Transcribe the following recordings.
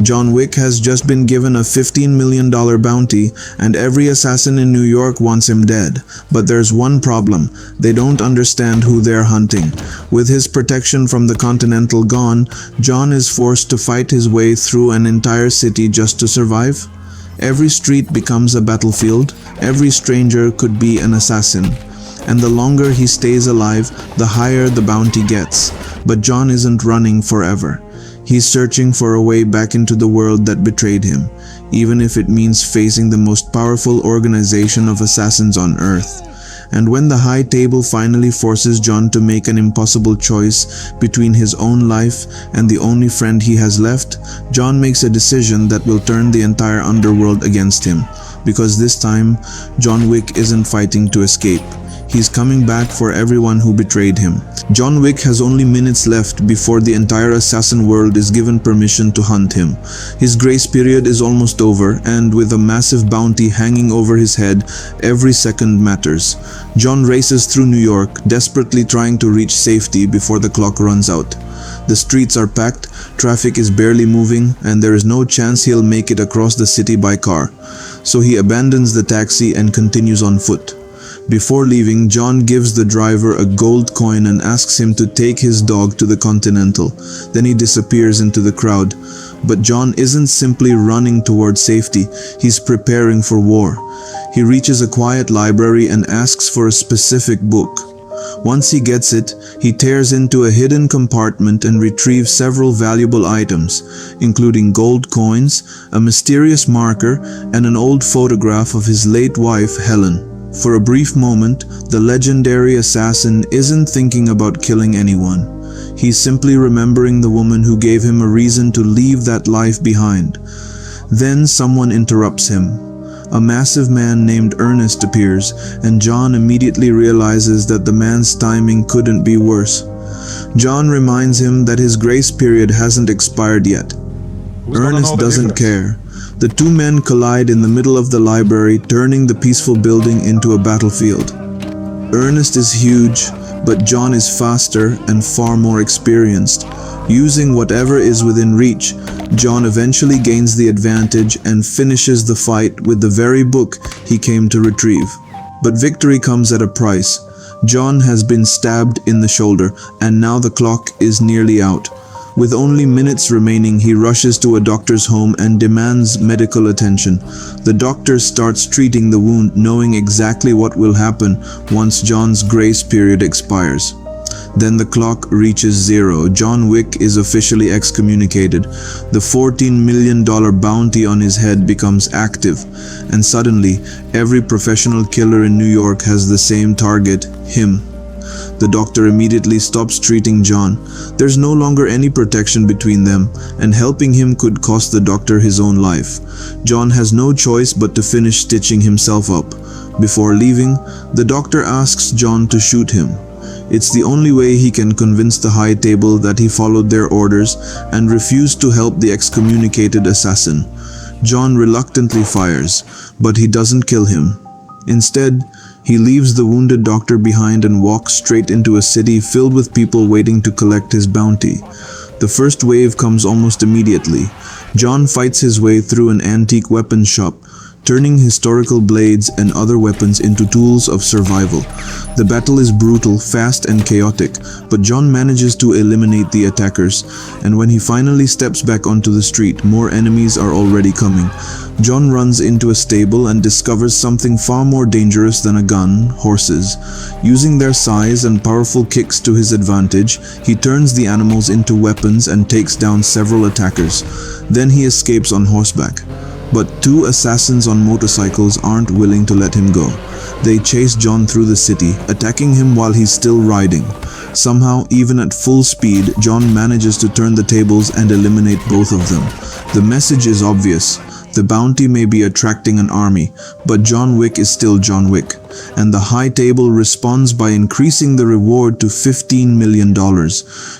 John Wick has just been given a $15 million bounty, and every assassin in New York wants him dead. But there's one problem: they don't understand who they're hunting. With his protection from the Continental gone, John is forced to fight his way through an entire city just to survive. Every street becomes a battlefield, every stranger could be an assassin. And the longer he stays alive, the higher the bounty gets. But John isn't running forever. He's searching for a way back into the world that betrayed him, even if it means facing the most powerful organization of assassins on Earth. And when the High Table finally forces John to make an impossible choice between his own life and the only friend he has left, John makes a decision that will turn the entire underworld against him. Because this time, John Wick isn't fighting to escape. He's coming back for everyone who betrayed him. John Wick has only minutes left before the entire assassin world is given permission to hunt him. His grace period is almost over, and with a massive bounty hanging over his head, every second matters. John races through New York, desperately trying to reach safety before the clock runs out. The streets are packed, traffic is barely moving, and there is no chance he'll make it across the city by car. So he abandons the taxi and continues on foot. Before leaving, John gives the driver a gold coin and asks him to take his dog to the Continental. Then he disappears into the crowd. But John isn't simply running toward safety, he's preparing for war. He reaches a quiet library and asks for a specific book. Once he gets it, he tears into a hidden compartment and retrieves several valuable items, including gold coins, a mysterious marker, and an old photograph of his late wife, Helen. For a brief moment, the legendary assassin isn't thinking about killing anyone. He's simply remembering the woman who gave him a reason to leave that life behind. Then someone interrupts him. A massive man named Ernest appears, and John immediately realizes that the man's timing couldn't be worse. John reminds him that his grace period hasn't expired yet. Ernest doesn't care. The two men collide in the middle of the library, turning the peaceful building into a battlefield. Ernest is huge, but John is faster and far more experienced. Using whatever is within reach, John eventually gains the advantage and finishes the fight with the very book he came to retrieve. But victory comes at a price. John has been stabbed in the shoulder, and now the clock is nearly out. With only minutes remaining, he rushes to a doctor's home and demands medical attention. The doctor starts treating the wound, knowing exactly what will happen once John's grace period expires. Then the clock reaches zero. John Wick is officially excommunicated. The $14 million bounty on his head becomes active, and suddenly, every professional killer in New York has the same target: him. The doctor immediately stops treating John. There's no longer any protection between them, and helping him could cost the doctor his own life. John has no choice but to finish stitching himself up. Before leaving, the doctor asks John to shoot him. It's the only way he can convince the High Table that he followed their orders and refused to help the excommunicated assassin. John reluctantly fires, but he doesn't kill him. Instead, he leaves the wounded doctor behind and walks straight into a city filled with people waiting to collect his bounty. The first wave comes almost immediately. John fights his way through an antique weapons shop, turning historical blades and other weapons into tools of survival. The battle is brutal, fast, and chaotic, but John manages to eliminate the attackers, and when he finally steps back onto the street, more enemies are already coming. John runs into a stable and discovers something far more dangerous than a gun: horses. Using their size and powerful kicks to his advantage, he turns the animals into weapons and takes down several attackers. Then he escapes on horseback. But two assassins on motorcycles aren't willing to let him go. They chase John through the city, attacking him while he's still riding. Somehow, even at full speed, John manages to turn the tables and eliminate both of them. The message is obvious. The bounty may be attracting an army, but John Wick is still John Wick, and the High Table responds by increasing the reward to $15 million.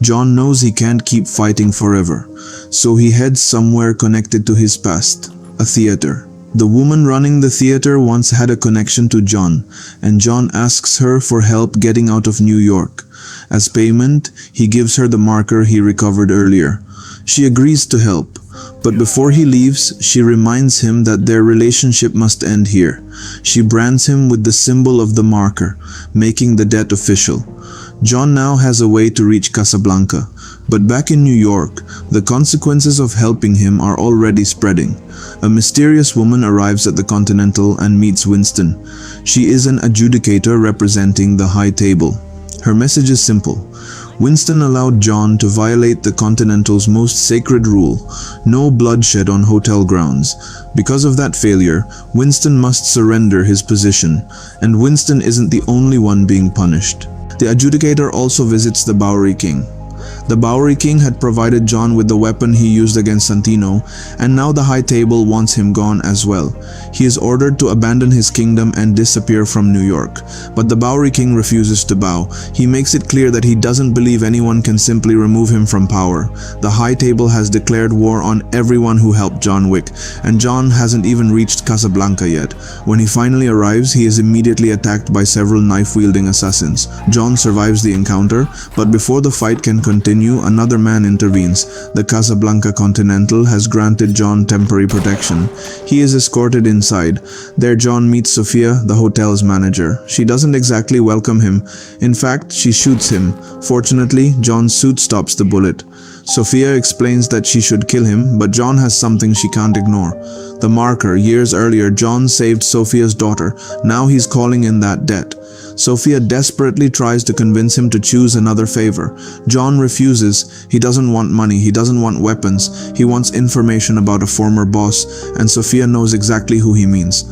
John knows he can't keep fighting forever, so he heads somewhere connected to his past: a theater. The woman running the theater once had a connection to John, and John asks her for help getting out of New York. As payment, he gives her the marker he recovered earlier. She agrees to help, But before he leaves, she reminds him that their relationship must end here. She brands him with the symbol of the marker, making the debt official. John now has a way to reach Casablanca, but back in New York, the consequences of helping him are already spreading. A mysterious woman arrives at the Continental and meets Winston. She is an adjudicator representing the High Table. Her message is simple. Winston allowed John to violate the Continental's most sacred rule, no bloodshed on hotel grounds. Because of that failure, Winston must surrender his position, and Winston isn't the only one being punished. The adjudicator also visits the Bowery King. The Bowery King had provided John with the weapon he used against Santino, and now the High Table wants him gone as well. He is ordered to abandon his kingdom and disappear from New York. But the Bowery King refuses to bow. He makes it clear that he doesn't believe anyone can simply remove him from power. The High Table has declared war on everyone who helped John Wick, and John hasn't even reached Casablanca yet. When he finally arrives, he is immediately attacked by several knife-wielding assassins. John survives the encounter, but before the fight can continue, another man intervenes. The Casablanca Continental has granted John temporary protection. He is escorted inside. There John meets Sophia, the hotel's manager. She doesn't exactly welcome him. In fact, she shoots him. Fortunately, John's suit stops the bullet. Sophia explains that she should kill him, but John has something she can't ignore. The marker. Years earlier, John saved Sophia's daughter. Now he's calling in that debt. Sophia desperately tries to convince him to choose another favor. John refuses. He doesn't want money, he doesn't want weapons, he wants information about a former boss, and Sophia knows exactly who he means.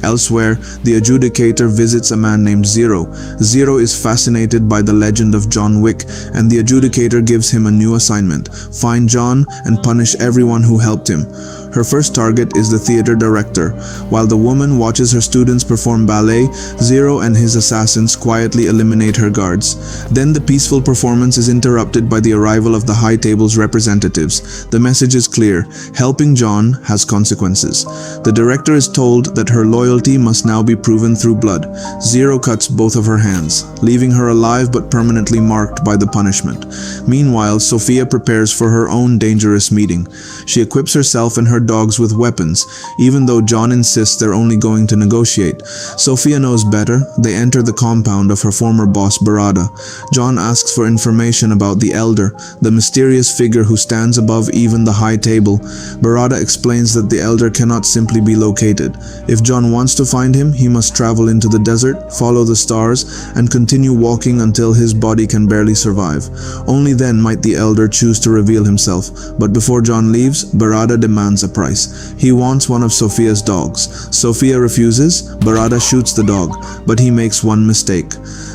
Elsewhere, the adjudicator visits a man named Zero. Zero is fascinated by the legend of John Wick, and the adjudicator gives him a new assignment: find John and punish everyone who helped him. Her first target is the theater director. While the woman watches her students perform ballet, Zero and his assassins quietly eliminate her guards. Then the peaceful performance is interrupted by the arrival of the High Table's representatives. The message is clear: helping John has consequences. The director is told that her loyalty must now be proven through blood. Zero cuts both of her hands, leaving her alive but permanently marked by the punishment. Meanwhile, Sophia prepares for her own dangerous meeting. She equips herself and her dogs with weapons, even though John insists they're only going to negotiate. Sophia knows better. They enter the compound of her former boss, Barada. John asks for information about the Elder, the mysterious figure who stands above even the High Table. Barada explains that the Elder cannot simply be located. If John wants to find him, he must travel into the desert, follow the stars, and continue walking until his body can barely survive. Only then might the Elder choose to reveal himself. But before John leaves, Barada demands a price. He wants one of Sophia's dogs. Sophia refuses. Barada shoots the dog, but he makes one mistake.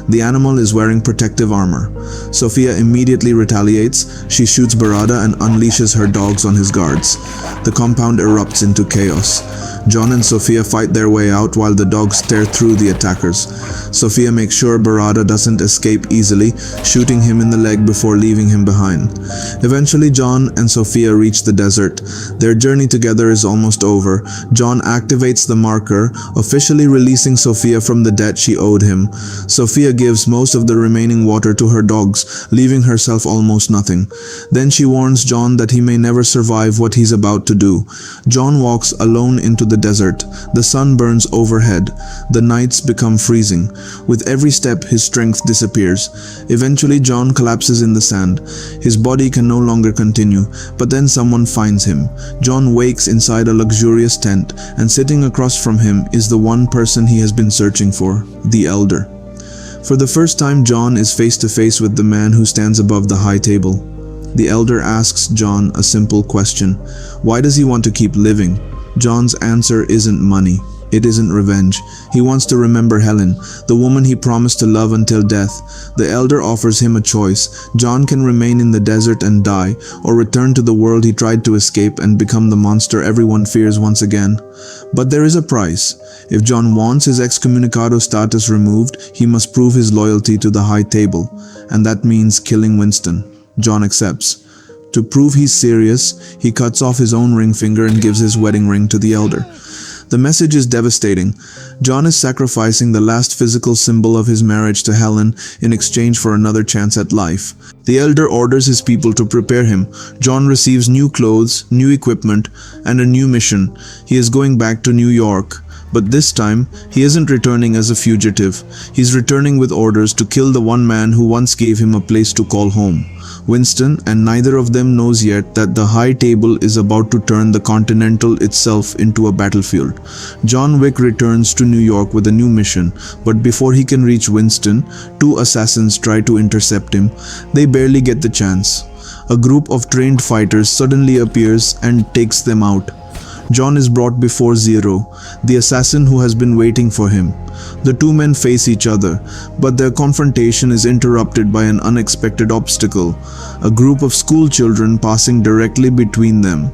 The animal is wearing protective armor. Sophia immediately retaliates. She shoots Barada and unleashes her dogs on his guards. The compound erupts into chaos. John and Sophia fight their way out while the dogs tear through the attackers. Sophia makes sure Barada doesn't escape easily, shooting him in the leg before leaving him behind. Eventually, John and Sophia reach the desert. Their journey together is almost over. John activates the marker, officially releasing Sophia from the debt she owed him. Sophia gives most of the remaining water to her dogs, leaving herself almost nothing. Then she warns John that he may never survive what he's about to do. John walks alone into the desert. The sun burns overhead. The nights become freezing. With every step, his strength disappears. Eventually, John collapses in the sand. His body can no longer continue, but then someone finds him. John wakes inside a luxurious tent, and sitting across from him is the one person he has been searching for, the Elder. For the first time, John is face to face with the man who stands above the High Table. The Elder asks John a simple question: why does he want to keep living? John's answer isn't money. It isn't revenge. He wants to remember Helen, the woman he promised to love until death. The Elder offers him a choice. John can remain in the desert and die, or return to the world he tried to escape and become the monster everyone fears once again. But there is a price. If John wants his excommunicado status removed, he must prove his loyalty to the High Table, and that means killing Winston. John accepts. To prove he's serious, he cuts off his own ring finger and gives his wedding ring to the Elder. The message is devastating. John is sacrificing the last physical symbol of his marriage to Helen in exchange for another chance at life. The elder orders his people to prepare him. John receives new clothes, new equipment, and a new mission. He is going back to New York. But this time, he isn't returning as a fugitive. He's returning with orders to kill the one man who once gave him a place to call home, Winston, and neither of them knows yet that the High Table is about to turn the Continental itself into a battlefield. John Wick returns to New York with a new mission, but before he can reach Winston, two assassins try to intercept him. They barely get the chance. A group of trained fighters suddenly appears and takes them out. John is brought before Zero, the assassin who has been waiting for him. The two men face each other, but their confrontation is interrupted by an unexpected obstacle, a group of school children passing directly between them.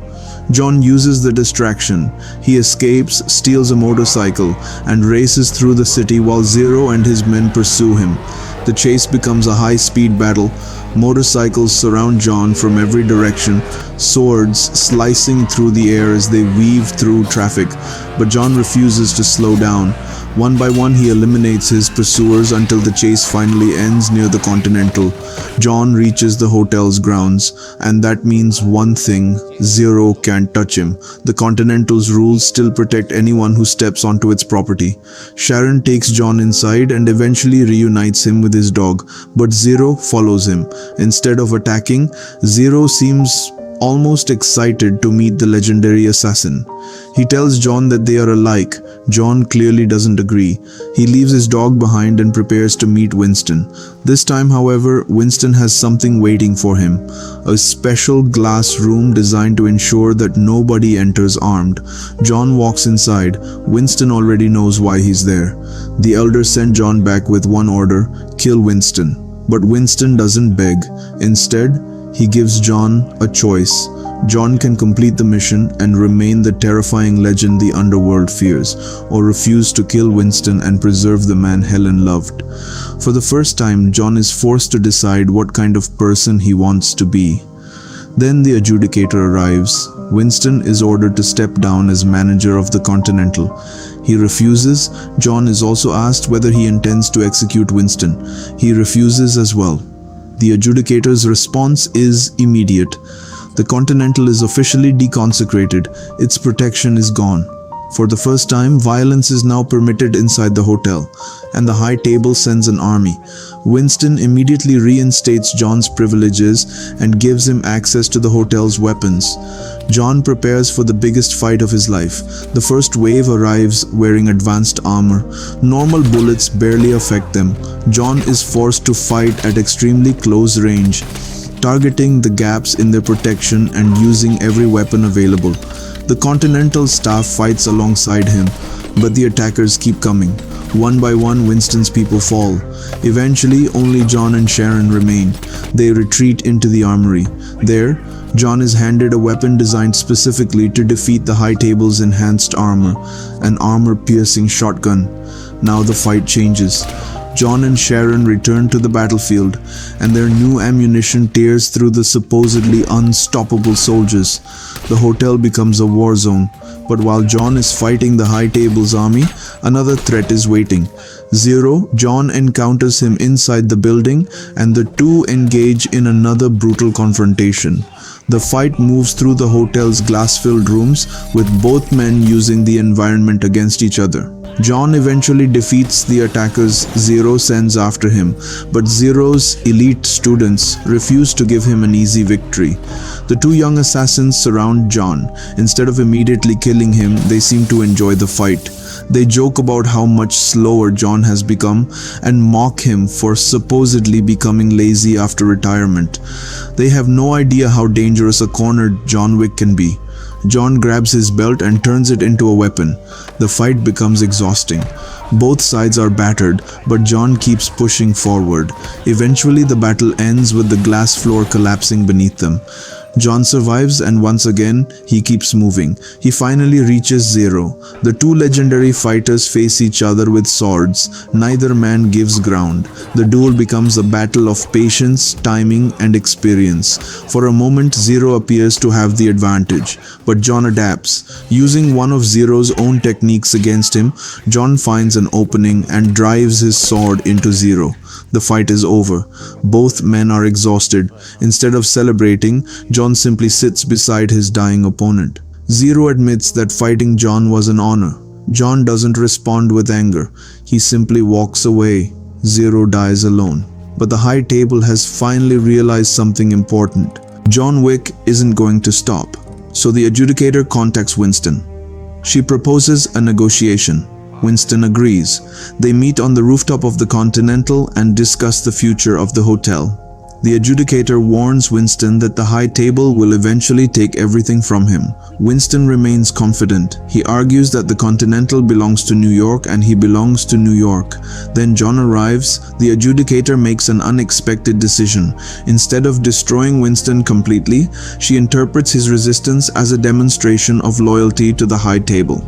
John uses the distraction. He escapes, steals a motorcycle, and races through the city while Zero and his men pursue him. The chase becomes a high-speed battle. Motorcycles surround John from every direction, swords slicing through the air as they weave through traffic, but John refuses to slow down. One by one, he eliminates his pursuers until the chase finally ends near the Continental. John reaches the hotel's grounds, and that means one thing: Zero can't touch him. The Continental's rules still protect anyone who steps onto its property. Sharon takes John inside and eventually reunites him with his dog, but Zero follows him. Instead of attacking, Zero seems almost excited to meet the legendary assassin. He tells John that they are alike. John clearly doesn't agree. He leaves his dog behind and prepares to meet Winston. This time, however, Winston has something waiting for him. A special glass room designed to ensure that nobody enters armed. John walks inside. Winston already knows why he's there. The elders send John back with one order: kill Winston. But Winston doesn't beg. Instead, he gives John a choice. John can complete the mission and remain the terrifying legend the underworld fears, or refuse to kill Winston and preserve the man Helen loved. For the first time, John is forced to decide what kind of person he wants to be. Then the adjudicator arrives. Winston is ordered to step down as manager of the Continental. He refuses. John is also asked whether he intends to execute Winston. He refuses as well. The adjudicator's response is immediate. The Continental is officially deconsecrated. Its protection is gone. For the first time, violence is now permitted inside the hotel, and the High Table sends an army. Winston immediately reinstates John's privileges and gives him access to the hotel's weapons. John prepares for the biggest fight of his life. The first wave arrives wearing advanced armor. Normal bullets barely affect them. John is forced to fight at extremely close range, targeting the gaps in their protection and using every weapon available. The Continental staff fights alongside him, but the attackers keep coming. One by one, Winston's people fall. Eventually, only John and Sharon remain. They retreat into the armory. There, John is handed a weapon designed specifically to defeat the High Table's enhanced armor, an armor-piercing shotgun. Now the fight changes. John and Sharon return to the battlefield, and their new ammunition tears through the supposedly unstoppable soldiers. The hotel becomes a war zone, but while John is fighting the High Table's army, another threat is waiting. Zero, John encounters him inside the building, and the two engage in another brutal confrontation. The fight moves through the hotel's glass-filled rooms, with both men using the environment against each other. John eventually defeats the attackers Zero sends after him, but Zero's elite students refuse to give him an easy victory. The two young assassins surround John. Instead of immediately killing him, they seem to enjoy the fight. They joke about how much slower John has become and mock him for supposedly becoming lazy after retirement. They have no idea how dangerous a cornered John Wick can be. John grabs his belt and turns it into a weapon. The fight becomes exhausting. Both sides are battered, but John keeps pushing forward. Eventually, the battle ends with the glass floor collapsing beneath them. John survives, and once again, he keeps moving. He finally reaches zero. The two legendary fighters face each other with swords. Neither man gives ground. The duel becomes a battle of patience, timing, and experience. For a moment, Zero appears to have the advantage, but John adapts. Using one of Zero's own techniques against him, John finds an opening and drives his sword into Zero. The fight is over. Both men are exhausted. Instead of celebrating, John simply sits beside his dying opponent. Zero admits that fighting John was an honor. John doesn't respond with anger. He simply walks away. Zero dies alone. But the High Table has finally realized something important. John Wick isn't going to stop. So the adjudicator contacts Winston. She proposes a negotiation. Winston agrees. They meet on the rooftop of the Continental and discuss the future of the hotel. The adjudicator warns Winston that the High Table will eventually take everything from him. Winston remains confident. He argues that the Continental belongs to New York and he belongs to New York. Then John arrives. The adjudicator makes an unexpected decision. Instead of destroying Winston completely, she interprets his resistance as a demonstration of loyalty to the High Table.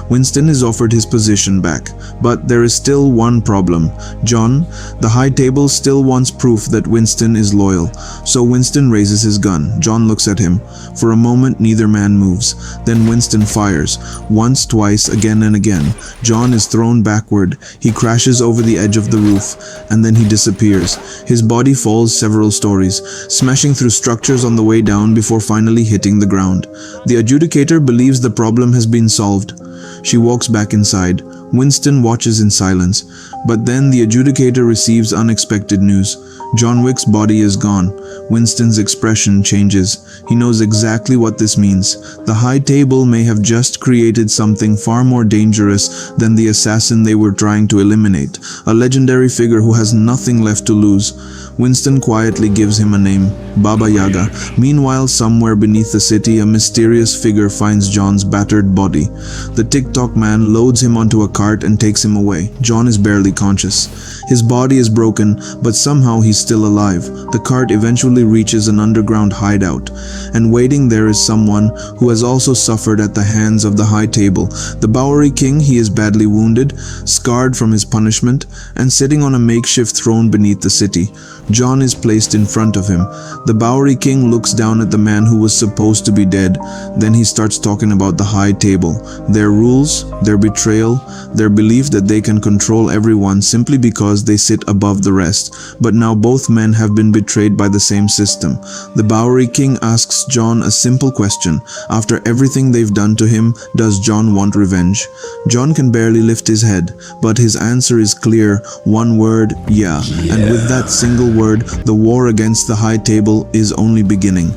Winston is offered his position back, but there is still one problem. John, the High Table, still wants proof that Winston is loyal, so Winston raises his gun. John looks at him. For a moment, neither man moves. Then Winston fires. Once, twice, again and again. John is thrown backward. He crashes over the edge of the roof, and then he disappears. His body falls several stories, smashing through structures on the way down before finally hitting the ground. The adjudicator believes the problem has been solved. She walks back inside. Winston watches in silence. But then the adjudicator receives unexpected news. John Wick's body is gone. Winston's expression changes. He knows exactly what this means. The High Table may have just created something far more dangerous than the assassin they were trying to eliminate. A legendary figure who has nothing left to lose. Winston quietly gives him a name, Baba Yaga. Meanwhile, somewhere beneath the city, a mysterious figure finds John's battered body. The TikTok man loads him onto a cart and takes him away. John is barely conscious. His body is broken, but somehow he's still alive. The cart eventually reaches an underground hideout, and waiting there is someone who has also suffered at the hands of the High Table. The Bowery King. He is badly wounded, scarred from his punishment, and sitting on a makeshift throne beneath the city. John is placed in front of him. The Bowery King looks down at the man who was supposed to be dead. Then he starts talking about the High Table, their rules, their betrayal, their belief that they can control everyone simply because they sit above the rest. But now both men have been betrayed by the same system. The Bowery King asks John a simple question. After everything they've done to him, does John want revenge? John can barely lift his head, but his answer is clear. One word, yeah. And with that single word, the war against the High Table is only beginning.